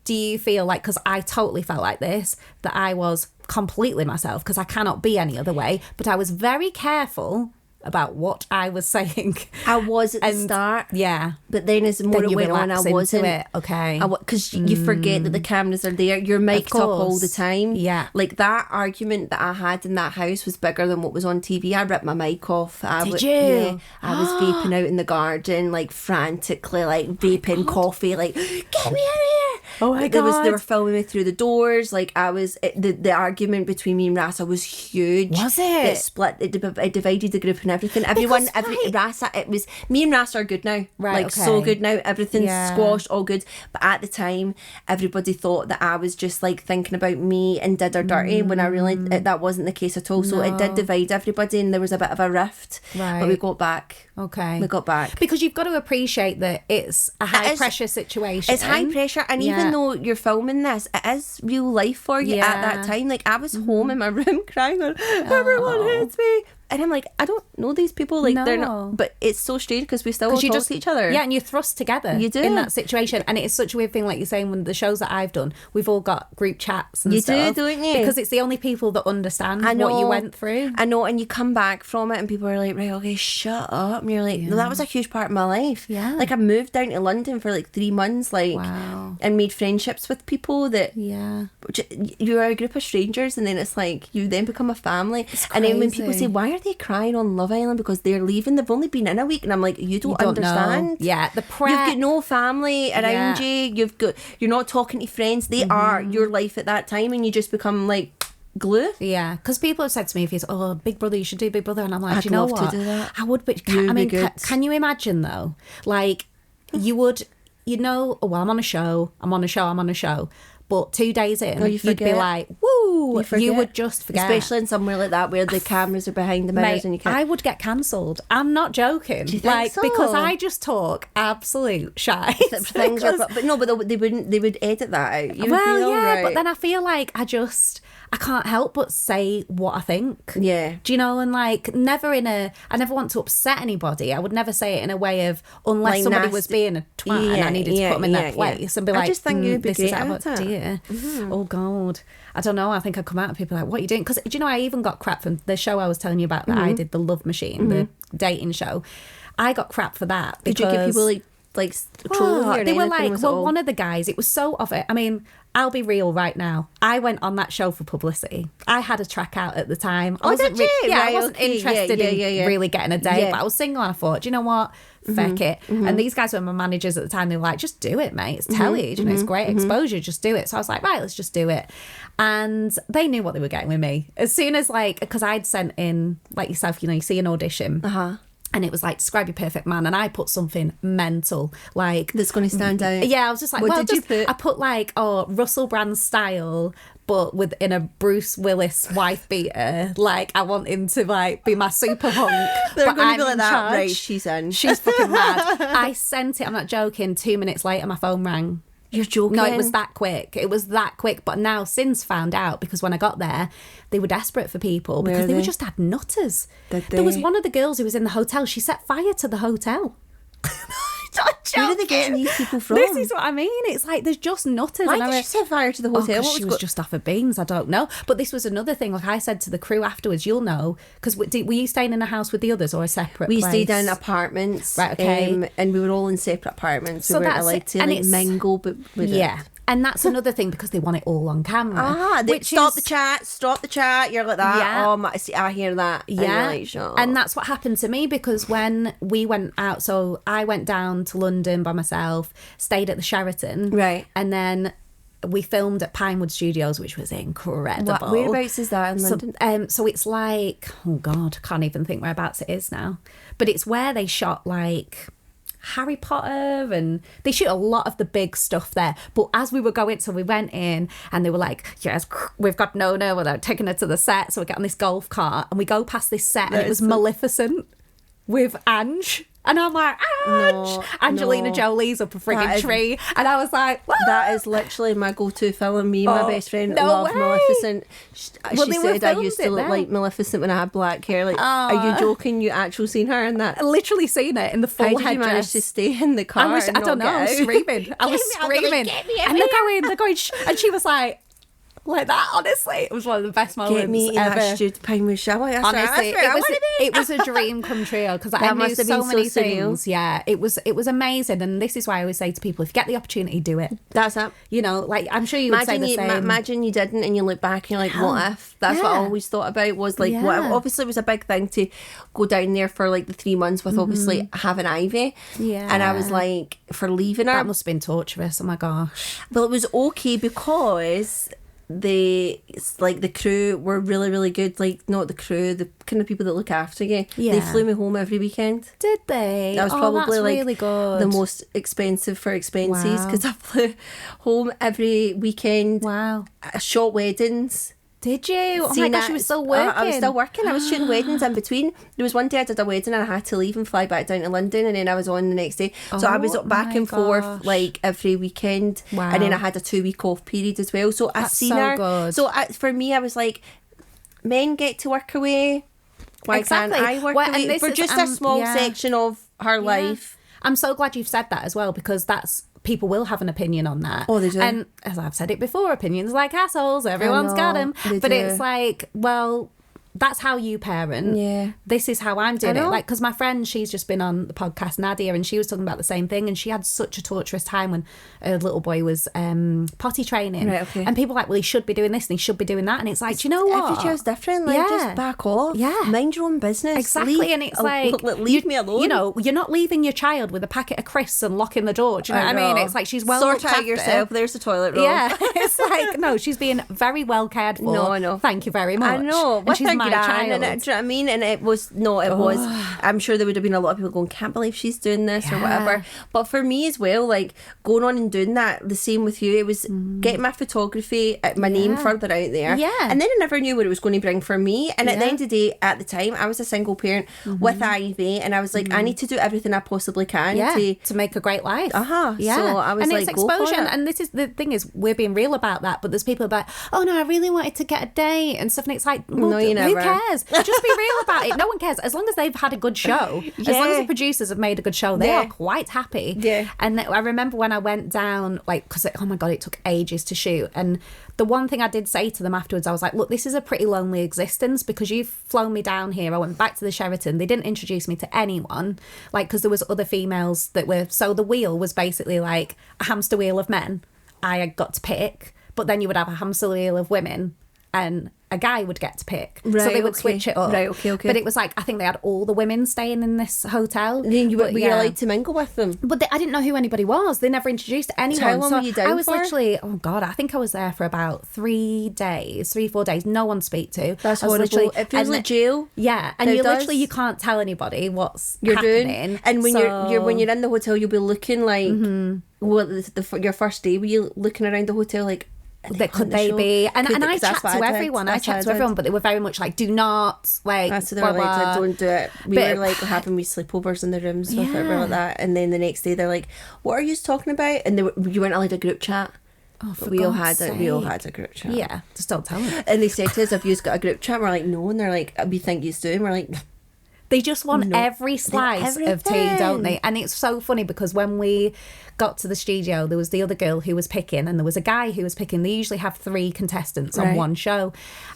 do you feel like, because I totally felt like this, that I was completely myself because I cannot be any other way, but I was very careful about what I was saying. I was at the start. Yeah. But then as more it went on, I wasn't. It. Okay. Because you forget that the cameras are there. You're mic'd up all the time. Yeah. Like that argument that I had in that house was bigger than what was on TV. I ripped my mic off. Did you? Yeah. I was vaping out in the garden, like frantically, like vaping coffee, like, get me out of here. Oh my God. They were filming me through the doors. Like I was, the argument between me and Rasa was huge. Was it? It split, it divided the group and everything. Rasa, it was, me and Rasa are good now. Right, like so good now. Everything's squashed, all good. But at the time, everybody thought that I was just like thinking about me and did her dirty when I realised that wasn't the case at all. So it did divide everybody and there was a bit of a rift. Right. But we got back. Okay. We got back. Because you've got to appreciate that it's a high pressure situation. It's high pressure, and even though you're filming this, it is real life for you at that time. Like I was home in my room crying on, everyone hates me. And I'm like, I don't know these people. Like they're not, but it's so strange because we still all talk to each other. Yeah, and you're thrust together. You do in that situation, and it's such a weird thing. Like you're saying, when the shows that I've done, we've all got group chats and stuff. You do, don't you? Because it's the only people that understand what you went through. I know, and you come back from it, and people are like, right, okay, shut up. And you're like, no, that was a huge part of my life. Yeah. Like I moved down to London for like 3 months, like, and made friendships with people that, you're a group of strangers, and then it's like you then become a family. And then when people say, why are they crying on Love Island because they're leaving, they've only been in a week, and I'm like, you don't understand know. Yeah, the prep, you've got no family around you, you're not talking to friends. They are your life at that time, and you just become like glue. Yeah, because people have said to me, if he's Big Brother, you should do Big Brother, and I'm like, I'd do you know love what, to do that. I would, but can you imagine though, like you would, I'm on a show, but 2 days in, you'd be like, woo, you would just forget. Especially in somewhere like that where the cameras are behind the mirrors. And you can't. I would get cancelled. I'm not joking. Do you think so? Because I just talk absolute shite. Things but they would edit that out. But then I feel like I can't help but say what I think. Yeah. Do you know? And like, I never want to upset anybody. I would never say it in a way of, unless like somebody was being a twat and I needed to put them in their place and be like, I just think you'd be this great is at it. Oh God. I don't know. I think I'd come out and people are like, what are you doing? Because, do you know, I even got crap from the show I was telling you about that I did, The Love Machine, the dating show. I got crap for that. Did you get people like trolling you? They were like, one of the guys, it was so of it. I mean, I'll be real right now. I went on that show for publicity. I had a track out at the time. I wasn't interested in really getting a date, but I was single and I thought, do you know what? Feck it. And these guys were my managers at the time. They were like, just do it, mate. It's telly. You know, it's great exposure. Just do it. So I was like, right, let's just do it. And they knew what they were getting with me. As soon as because I'd sent in, like yourself, you see an audition. And it was like, describe your perfect man. And I put something mental, like... That's going to stand out. Yeah, I was just like, I put like, Russell Brand style, but in a Bruce Willis wife beater. Like, I want him to like be my super hunk. They're going to be like that. Right, she's in. She's fucking mad. I sent it, I'm not joking, 2 minutes later, my phone rang. You're joking? No, it was that quick. But now, since found out, because when I got there, they were desperate for people because they were just had nutters. There was one of the girls who was in the hotel. She set fire to the hotel. Where are they getting these people from? This is what I mean. It's like there's just nutters. Why did she set fire to the hotel? She was just off her beans. I don't know. But this was another thing. Like I said to the crew afterwards, you'll know, because were you staying in a house with the others or a separate place? We stayed in apartments. Right, okay. And we were all in separate apartments. So we weren't allowed to mingle, but with it. And that's another thing because they want it all on camera. Stop the chat. You're like that. Yeah. I hear that. Yeah. Like, and that's what happened to me because when we went out, so I went down to London by myself, stayed at the Sheraton. Right. And then we filmed at Pinewood Studios, which was incredible. Whereabouts is that in London? So it's like, oh God, I can't even think whereabouts it is now. But it's where they shot like... Harry Potter, and they shoot a lot of the big stuff there. But as we were going, so we went in and they were like, yes, we've got Nona without taking her to the set. So we get on this golf cart and we go past this set and it was Maleficent with Ange. And I'm like, Angelina Jolie's up a frigging tree. And I was like, what? That is literally my go-to film. Me and my best friend love Maleficent. She said I used to look like Maleficent when I had black hair. Like, are you joking? You actually seen her in that? I literally seen it in the full headdress. How did you manage to stay in the car? I don't know. I was screaming. And they're going, and she was like, like that. Honestly, it was one of the best moments Get me in ever. that stupid pine with shower. Honestly, it was a dream come true because I knew so many things. Yeah, it was amazing, and this is why I always say to people, if you get the opportunity, do it. That's it. You know, like I'm sure you would say the same. Imagine you didn't, and you look back and you're like, what if? That's what I always thought about, was like, what if? Obviously it was a big thing to go down there for like the 3 months with obviously having Ivy. Yeah. And I was like, for leaving her. That must have been torturous. Oh my gosh. Well, it was okay because the crew were really, really good. Like, not the crew, the kind of people that look after you. Yeah. They flew me home every weekend. Did they? That was probably that's like really good. the most expensive for expenses, Wow. because I flew home every weekend. Wow. I shot weddings. Did you? Oh my gosh, you were still working. I was still working. I was shooting weddings in between. There was one day I did a wedding and I had to leave and fly back down to London, and then I was on the next day. So I was back and forth like every weekend. Wow. And then I had a 2-week off period as well. So I seen so her. good. So for me, I was like, men get to work away. Why Exactly. can't I work Well, away? and this For is, just a small yeah. section of her life. I'm so glad you've said that as well, because people will have an opinion on that. Oh, they do. And as I've said it before, opinions like assholes. Everyone's got them. They But do. it's like, well, that's how you parent. Yeah. This is how I'm doing I it. know. Like, because my friend, she's just been on the podcast, Nadia, and she was talking about the same thing. And she had such a torturous time when her little boy was potty training. Right, okay. And people were like, well, he should be doing this and he should be doing that. And it's like, do you know what? Every child's different. Like, just back off. Yeah. Mind your own business. Exactly, and it's like, leave me alone. You know, you're not leaving your child with a packet of crisps and locking the door. Do you know what I mean? It's like she's well Sort looked out after. yourself. There's the toilet roll. Yeah, it's like, no, she's being very well cared for. No, I know. Thank you very much. I know. And she's her my gran, child. and do you know what I mean? And it was, I'm sure there would have been a lot of people going, can't believe she's doing this or whatever. But for me as well, like, going on and doing that, the same with you, it was getting my photography, my name further out there. Yeah. And then I never knew what it was going to bring for me. And at the end of the day, at the time, I was a single parent with Ivy, and I was like, I need to do everything I possibly can to make a great life. Yeah. So I was and like, it's go for exposure. it. And this is the thing, is we're being real about that, but there's people about, oh no, I really wanted to get a date and stuff, and it's like, well, No, you who never. cares? Just be real about it. No one cares. As long as they've had a good show, as long as the producers have made a good show, they are quite happy. Yeah. And I remember when I went down, like, because oh my god, it took ages to shoot, and the one thing I did say to them afterwards, I was like, look, this is a pretty lonely existence, because you've flown me down here. I went back to the Sheraton. They didn't introduce me to anyone, like, because there was other females that were, so the wheel was basically like a hamster wheel of men I had got to pick, but then you would have a hamster wheel of women and a guy would get to pick. So they would switch it up. Right, okay. But it was like, I think they had all the women staying in this hotel. And then you were But, allowed to mingle with them. But I didn't know who anybody was. They never introduced anyone. How long so were you down I was for? literally, oh God, I think I was there for about 3 days, 3-4 days. No one to speak to. That's I was horrible. It feels and like jail. Yeah, and It you does. literally, you can't tell anybody what's You're happening. doing. And when you're in the hotel, you'll be looking like, your first day, were you looking around the hotel like, that could they be? And I chat that's what to I did. everyone. I That's what chat to did. everyone, but they were very much like, do not, like, So they blah, were like, blah. don't do it. We But- were like having wee sleepovers in the rooms with Yeah. everyone like that. And then the next day they're like, what are you talking about? And you weren't allowed a group chat. Oh, for But we all God's had a sake. group chat. Yeah, just don't tell them. And they said to us, have you got a group chat? We're like, no. And they're like, we think you do. And we're like, They just want every slice of tea, don't they? And it's so funny because when we got to the studio, there was the other girl who was picking and there was a guy who was picking. They usually have 3 contestants on one show.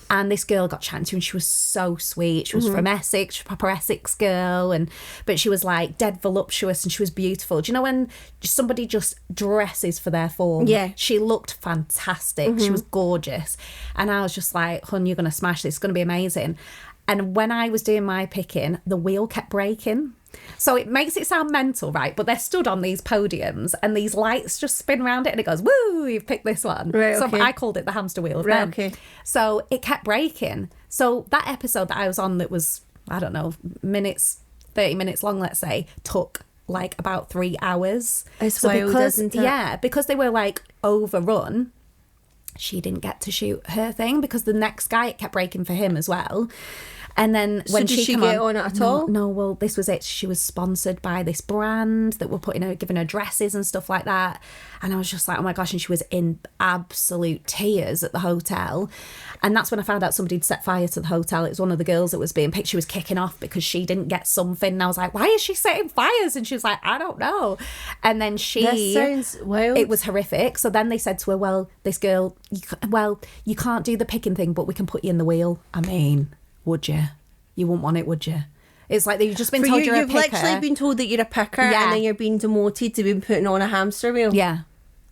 And this girl got chatting to, and she was so sweet. She was from Essex, a proper Essex girl. But she was like dead voluptuous and she was beautiful. Do you know when somebody just dresses for their form? Yeah. She looked fantastic. She was gorgeous. And I was just like, hun, you're going to smash this. It's going to be amazing. And when I was doing my picking, the wheel kept breaking. So it makes it sound mental, right? But they're stood on these podiums and these lights just spin around it and it goes, woo, you've picked this one. Right, so okay. I called it the hamster wheel of men. Okay. So it kept breaking. So that episode that I was on that was, I don't know, 30 minutes long, let's say, took like about 3 hours. It's so wild, because, isn't it? yeah, because they were like overrun, she didn't get to shoot her thing because the next guy, it kept breaking for him as well. And then when did she came get on it at all? No, well, this was it. She was sponsored by this brand that were giving her dresses and stuff like that. And I was just like, oh my gosh. And she was in absolute tears at the hotel. And that's when I found out somebody had set fire to the hotel. It was one of the girls that was being picked. She was kicking off because she didn't get something. And I was like, why is she setting fires? And she was like, I don't know. And then That sounds wild. it was horrific. So then they said to her, well, this girl, you can't do the picking thing, but we can put you in the wheel. I mean, would you? You wouldn't want it, would you? It's like you've just been told you're a picker. You've literally been told that you're a picker, and then you're being demoted to being putting on a hamster wheel. Yeah.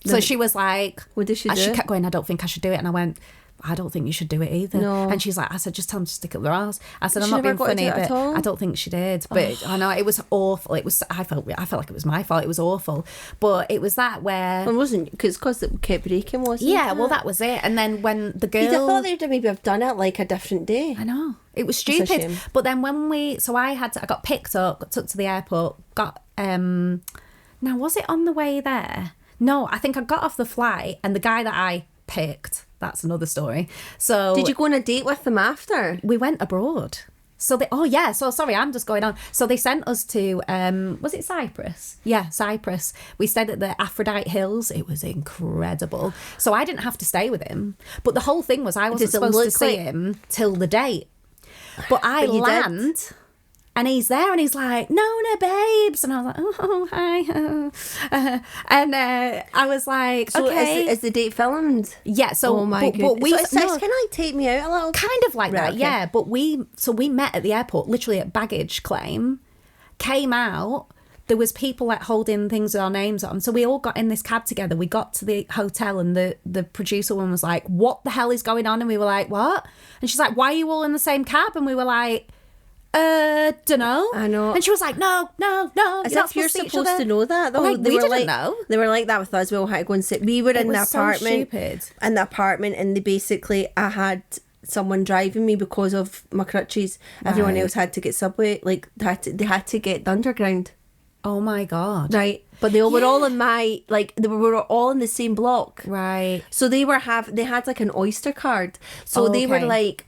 So she was like, what did she do? She kept going, I don't think I should do it. And I went, I don't think you should do it either. No. And she's like, I said, just tell them to stick up their arse. I said, I'm She not being never got to funny, do it at but all? I don't think she did. But I know it was awful. It was. I felt like it was my fault. It was awful. But it was that where. It wasn't, because it kept breaking, wasn't it? Yeah, well, that was it. And then when the girl. You'd have thought they'd maybe have done it like a different day. I know. It was a stupid. shame. But then when I got picked up, got took to the airport, now was it on the way there? No, I think I got off the flight and the guy that I picked, that's another story. So Did you go on a date with them after? we went abroad. So sorry, I'm just going on. So they sent us to, was it Cyprus? Yeah, Cyprus. We stayed at the Aphrodite Hills. It was incredible. So I didn't have to stay with him. But the whole thing was I wasn't supposed to see him till the date. But I land... And he's there and he's like, no, babes. And I was like, oh, hi. And I was like, So okay. is the date filmed? Yeah, so... Oh my but goodness. So it's kind of like take me out a little... Kind of like Right, that, okay. yeah. But we met at the airport, literally at baggage claim, came out... There was people like holding things with our names on. So we all got in this cab together. We got to the hotel and the producer one was like, what the hell is going on? And we were like, what? And she's like, why are you all in the same cab? And we were like... dunno. I know. And she was like, no. As if you're supposed to know that, though. Like, we didn't know. They were like that with us. We all had to go and sit. We were in the was so apartment. stupid. In the apartment, and I had someone driving me because of my crutches. Everyone Right. else had to get subway. Like they had to get the underground. Oh my God. Right. But they were all in my, like, they were all in the same block. Right. So they had like an Oyster card. So they were Okay. like,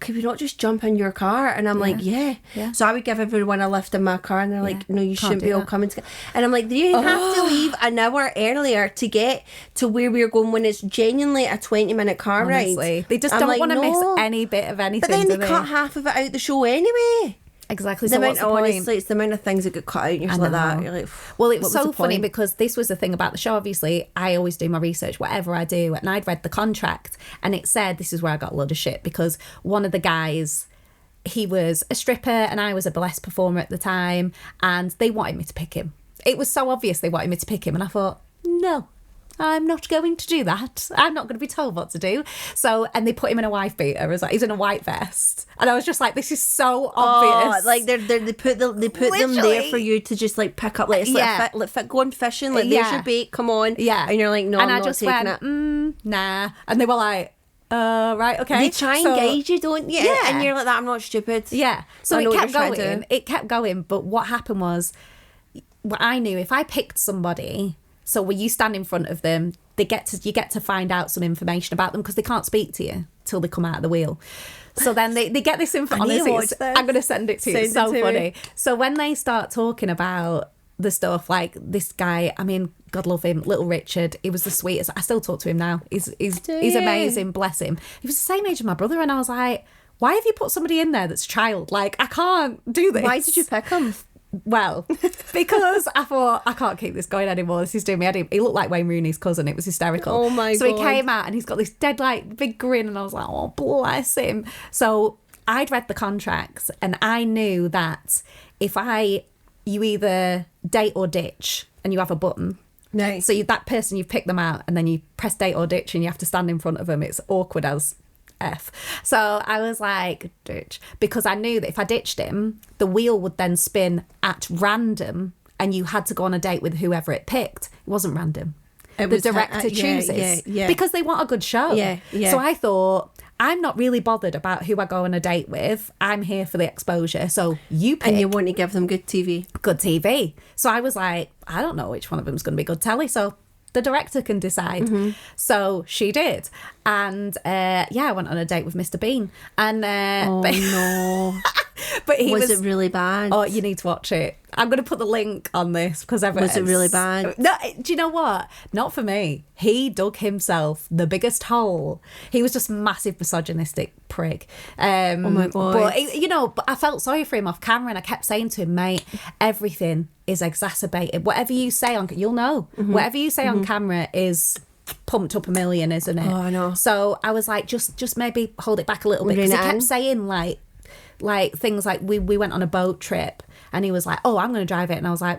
could we not just jump in your car? And I'm like, yeah. So I would give everyone a lift in my car, and they're like, no, you shouldn't be all coming together. And I'm like, do you have to leave an hour earlier to get to where we're going when it's genuinely a 20-minute car Honestly. ride? They just I'm don't like, want to miss no. any bit of anything, But then do they cut half of it out the show anyway. Exactly. The So amount, what's the point? honestly, it's the amount of things that get cut out and you're just like that. You're like, Well, it what was was so the funny point? because this was the thing about the show. Obviously, I always do my research, whatever I do. And I'd read the contract and it said, this is where I got a load of shit, because one of the guys, he was a stripper and I was a burlesque performer at the time, and they wanted me to pick him. It was so obvious they wanted me to pick him. And I thought, no, I'm not going to do that. I'm not going to be told what to do. So, and they put him in a wife beater. He's in a white vest. And I was just like, this is so obvious. Like they put them there Literally. for you to just like pick up, like it's like going fishing, like there's your bait, come on. Yeah. And you're like, no, and I'm I not just taking went, it. nah. And they were like, right, okay. They try and guide you, don't you? Yeah. And you're like, that I'm not stupid. Yeah. So I know it what kept you're trying to going. do. It kept going. But what happened was, what I knew, if I picked somebody, so when you stand in front of them, you get to find out some information about them because they can't speak to you till they come out of the wheel. So then they get this information. I'm going to send it to you. It's so funny. So when they start talking about the stuff, like this guy, I mean, God love him, Little Richard, he was the sweetest. I still talk to him now. He's amazing, bless him. He was the same age as my brother, and I was like, why have you put somebody in there that's a child? Like, I can't do this. Why did you pick him? Well, because I thought, I can't keep this going anymore. This is doing me head in. He looked like Wayne Rooney's cousin. It was hysterical. Oh my So God. he came out and he's got this dead, like, big grin, and I was like, oh, bless him. So I'd read the contracts and I knew that if you either date or ditch, and you have a button. Nice. So that person, you've picked them out, and then you press date or ditch and you have to stand in front of them. It's awkward as F. So I was like, ditch. Because I knew that if I ditched him, the wheel would then spin at random and you had to go on a date with whoever it picked. It wasn't random. It The was director chooses. yeah. Because they want a good show. Yeah. So I thought, I'm not really bothered about who I go on a date with. I'm here for the exposure. So you pick And you want to give them good TV. good TV. So I was like, I don't know which one of them's going to be good telly. So the director can decide. So she did. And I went on a date with Mr. Bean. And no. but he was it really bad? Oh, you need to watch it. I'm going to put the link on this because was it really bad? No, do you know what? Not for me. He dug himself the biggest hole. He was just massive misogynistic prick. Oh my God. But I felt sorry for him off camera, and I kept saying to him, mate, everything is exacerbated. Whatever you say on, you'll know. Whatever you say on camera is pumped up a million, isn't it? Oh, I know. So I was like, just maybe hold it back a little bit, because he kept saying like things like we went on a boat trip, and he was like, oh, I'm going to drive it, and I was like,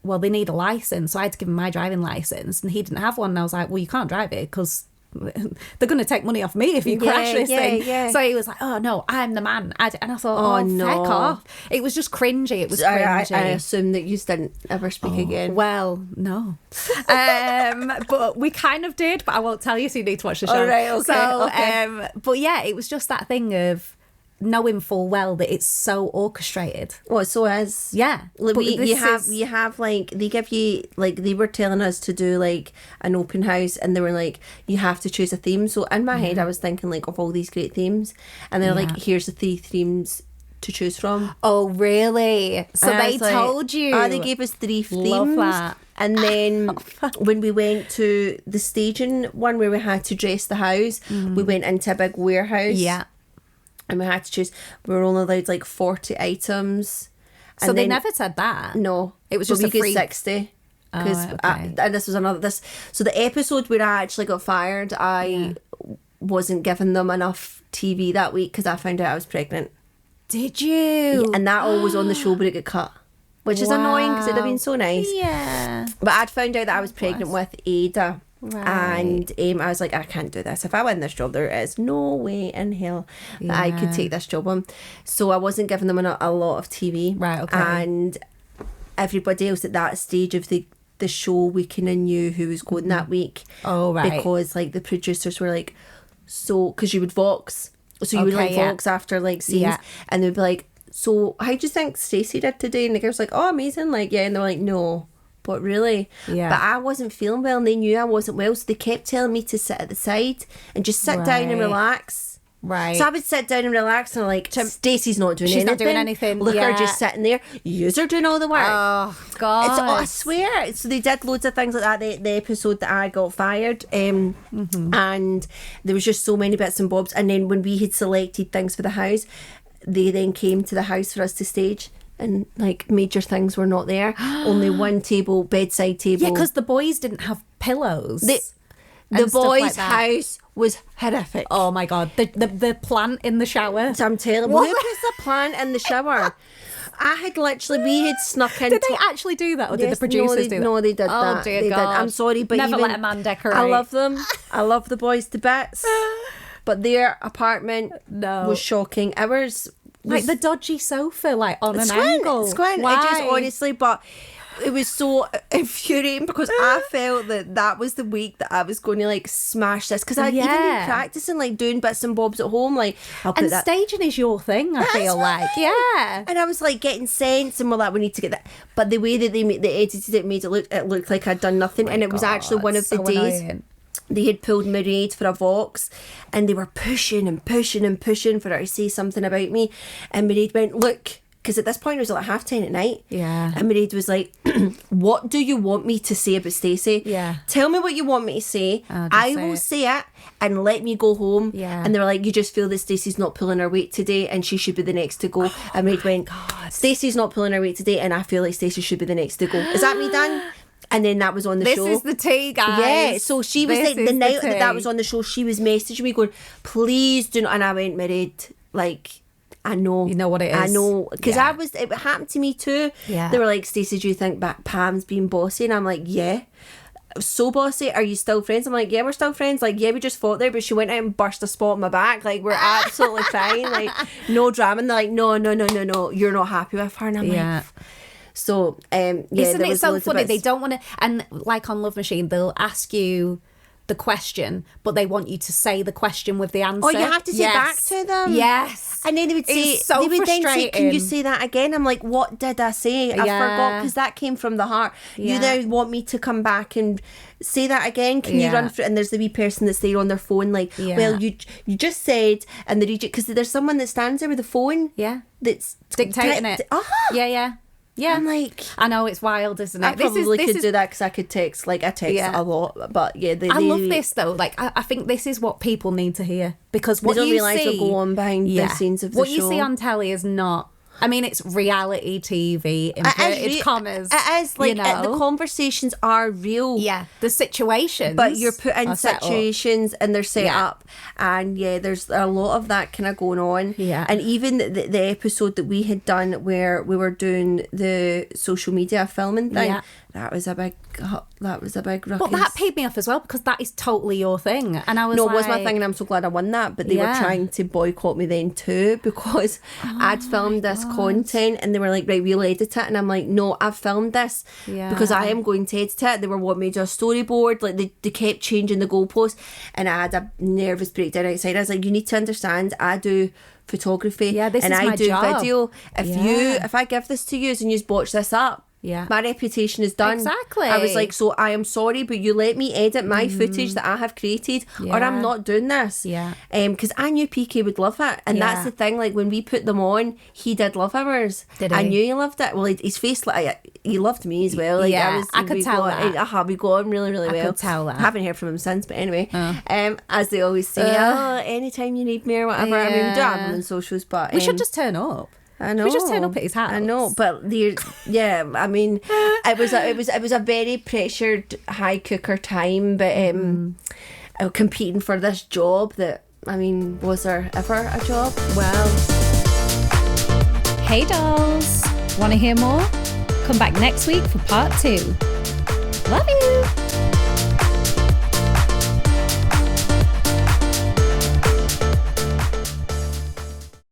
well, they need a license, so I had to give him my driving license, and he didn't have one, and I was like, well, you can't drive it because they're going to take money off me if you crash this thing. So he was like, oh no, I'm the man. And I thought, no, heck off. It was just cringy. It was cringy. I assume that you didn't ever speak again. Well, no. But we kind of did, but I won't tell you, so you need to watch the show. All right, okay. So, okay. But yeah, it was just that thing of knowing full well that it's so orchestrated. Well, it so is. Yeah. Like, you have like, they give you, like, they were telling us to do like an open house, and they were like, you have to choose a theme. So in my head I was thinking like of all these great themes, and they're like, here's the 3 themes to choose from. Oh really? So they told you? They gave us 3 themes. Love that. And then when we went to the staging one where we had to dress the house, we went into a big warehouse. Yeah. And we had to choose. We were only allowed like 40 items. So they never said that? No. It was just a free 60. Because okay. And this was so the episode where I actually got fired, I wasn't giving them enough TV that week because I found out I was pregnant. Did you? Yeah, and that all was on the show, but it got cut, which is annoying because it'd have been so nice. Yeah. But I'd found out that I was pregnant with Ada. Right. And I was like, I can't do this. If I win this job, there is no way in hell that I could take this job on. So I wasn't giving them a lot of TV. Right, okay. And everybody else at that stage of the show, we kind of knew who was going that week. Oh, right. Because like the producers were like, so, because you would Vox. So you would like Vox after like scenes, and they'd be like, so how do you think Stacey did today? And the girl's like, oh, amazing. Like, yeah. And they're like, no. But really, but I wasn't feeling well, and they knew I wasn't well, so they kept telling me to sit at the side and just sit down and relax. Right. So I would sit down and relax, and like, Stacey's not doing anything. She's not doing anything. Look at her just sitting there. Yous are doing all the work. Oh God! I swear. So they did loads of things like that. The episode that I got fired, and there was just so many bits and bobs. And then when we had selected things for the house, they then came to the house for us to stage. And like major things were not there. Only one table, bedside table. Yeah, because the boys didn't have pillows. The boys' house was horrific. Oh my God, the plant in the shower. So I'm telling you, who puts the plant in the shower? I had we had snuck in. Did they actually do that, or did the producers do that? No, they did that. Oh dear they God! Did. I'm sorry, but never let a man decorate. I love them. I love the boys to bits. But their apartment was shocking. Ours. Like the dodgy sofa, like on an angle. Squint. Why? It just honestly, but it was so infuriating because I felt that was the week that I was going to like smash this, because I'd even been practicing like doing bits and bobs at home, like staging is your thing. I feel like and I was like getting sense, and we're like, we need to get that. But the way that they edited it made it look like I'd done nothing, and it was actually one of the days. Annoying. They had pulled Mairead for a Vox, and they were pushing and pushing and pushing for her to say something about me. And Mairead went, look, because at this point it was like 10:30 at night. Yeah. And Mairead was like, what do you want me to say about Stacey? Yeah. Tell me what you want me to say. I will say it and let me go home. Yeah. And they were like, you just feel that Stacey's not pulling her weight today and she should be the next to go. And Mairead went, Stacey's not pulling her weight today and I feel like Stacey should be the next to go. Is that me done? And then that was on the show. This is the tea, guys. Yeah, so she was like, the night that was on the show, she was messaging me going, please do not. And I went, Mairead, like, I know. You know what it is. I know. Because it happened to me too. Yeah. They were like, Stacey, do you think Pam's being bossy? And I'm like, yeah. So bossy. Are you still friends? I'm like, yeah, we're still friends. Like, yeah, we just fought there, but she went out and burst a spot on my back. Like, we're absolutely fine. Like, no drama. And they're like, no, you're not happy with her. And I'm like... So, isn't it so funny? They don't want to, and like on Love Machine, they'll ask you the question, but they want you to say the question with the answer. Oh, you have to say back to them. Yes. And then they would say, It's so they would then say, frustrating. can you say that again? I'm like, what did I say? I forgot, because that came from the heart. You now want me to come back and say that again? Can you run through? And there's the wee person that's there on their phone, like, well, you just said, and they read it, because there's someone that stands there with a phone. Yeah. That's dictating it. Yeah. I'm like, I know, it's wild, isn't it? I probably could do that, because I could text. Like, I text a lot, but yeah. I love this though. Like, I think this is what people need to hear, because what they don't you realise see, what go on behind the scenes of the show. What you see on telly is not. I mean, it's reality TV, inverted commas. It is, like, you know? the conversations are real. Yeah, the situations. But you're put in situations and they're set up. And there's a lot of that kind of going on. Yeah. And even the episode that we had done where we were doing the social media filming thing, that was a big ruckus. But that paid me off as well, because that is totally your thing. And I was it was my thing, and I'm so glad I won that. But they were trying to boycott me then too, because I'd filmed this content, and they were like, right, we'll edit it. And I'm like, no, I've filmed this because I am going to edit it. They were wanting me to do a storyboard. Like, they kept changing the goalposts, and I had a nervous breakdown outside. I was like, you need to understand, I do photography and I do job. Video. If I give this to you and you botch this up, my reputation is done. Exactly. I was like, so I am sorry, but you let me edit my footage that I have created, or I'm not doing this. Because I knew PK would love it, and that's the thing. Like, when we put them on, he did love ours. Did he? I knew he loved it. Well, his face, like, he loved me as well. Like, I could tell that. We got on really, really well. I could tell that. I haven't heard from him since, but anyway, as they always say, anytime you need me or whatever. I mean, we don't have him on socials, but we should just turn up. I know. We just turn up at his house. I know, but I mean, it was a very pressured high cooker time, but competing for this job that, I mean, was there ever a job? Well, hey dolls, want to hear more? Come back next week for part 2. Love you.